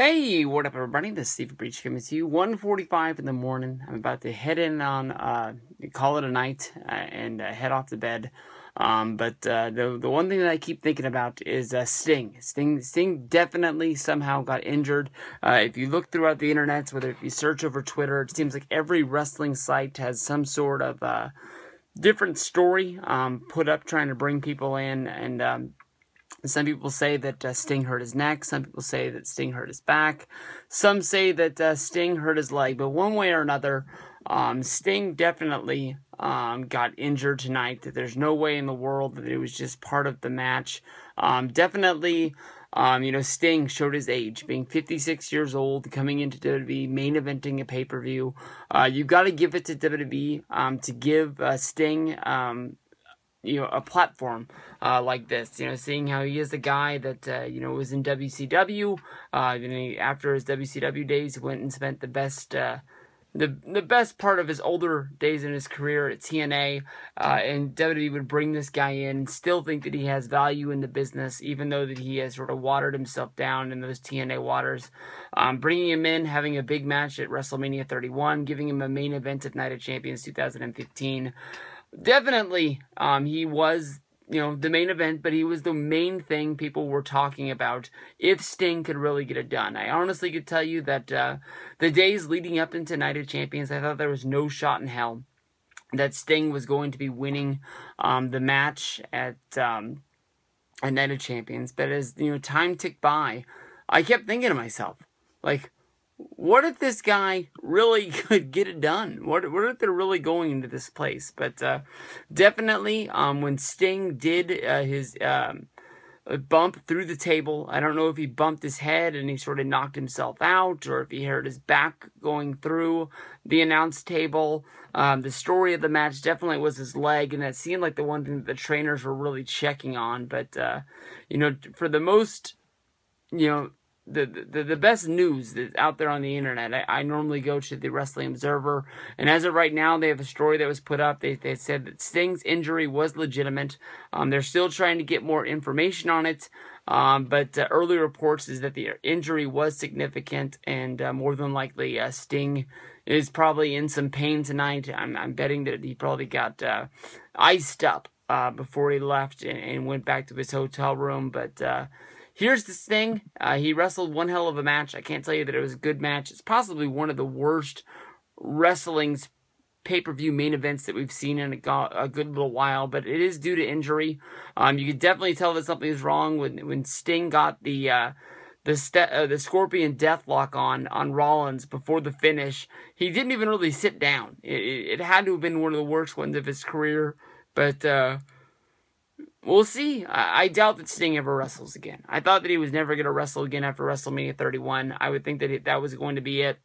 Hey, what up, everybody? This is Steve Breach coming to you. 1:45 in the morning. I'm about to head in on call it a night and head off to bed. But the one thing that I keep thinking about is Sting. Sting definitely somehow got injured. If you look throughout the internet, whether if you search over Twitter, it seems like every wrestling site has some sort of different story put up trying to bring people in, and some people say that Sting hurt his neck. Some people say that Sting hurt his back. Some say that Sting hurt his leg. But one way or another, Sting definitely got injured tonight. There's no way in the world that it was just part of the match. Definitely, Sting showed his age, being 56 years old, coming into WWE, main eventing a pay-per-view. You got to give it to WWE to give Sting a platform like this, seeing how he is a guy that, was in WCW, after his WCW days, he went and spent the best part of his older days in his career at TNA, and WWE would bring this guy in and still think that he has value in the business, even though that he has sort of watered himself down in those TNA waters. Bringing him in, having a big match at WrestleMania 31, giving him a main event at Night of Champions 2015. Definitely, he was, the main event, but he was the main thing people were talking about if Sting could really get it done. I honestly could tell you that the days leading up into Night of Champions, I thought there was no shot in hell that Sting was going to be winning the match at Night of Champions. But as, time ticked by, I kept thinking to myself, like, what if this guy really could get it done? What if they're really going into this place? But definitely, when Sting did his bump through the table, I don't know if he bumped his head and he sort of knocked himself out, or if he hurt his back going through the announce table. The story of the match definitely was his leg, and that seemed like the one thing that the trainers were really checking on. But, for the most, the best news that's out there on the internet, I normally go to the Wrestling Observer, and as of right now, they have a story that was put up. They said that Sting's injury was legitimate. They're still trying to get more information on it, but early reports is that the injury was significant, and more than likely, Sting is probably in some pain tonight. I'm betting that he probably got iced up before he left and went back to his hotel room, but here's the thing. He wrestled one hell of a match. I can't tell you that it was a good match. It's possibly one of the worst wrestling's pay-per-view main events that we've seen in a good little while, but it is due to injury. You could definitely tell that something is wrong when Sting got the Scorpion Deathlock on Rollins before the finish. He didn't even really sit down. It had to have been one of the worst ones of his career, but we'll see. I doubt that Sting ever wrestles again. I thought that he was never going to wrestle again after WrestleMania 31. I would think that that was going to be it.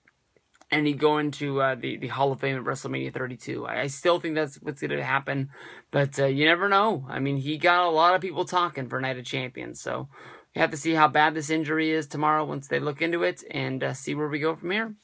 And he'd go into the Hall of Fame at WrestleMania 32. I still think that's what's going to happen. But you never know. I mean, he got a lot of people talking for Night of Champions. So we have to see how bad this injury is tomorrow once they look into it and see where we go from here.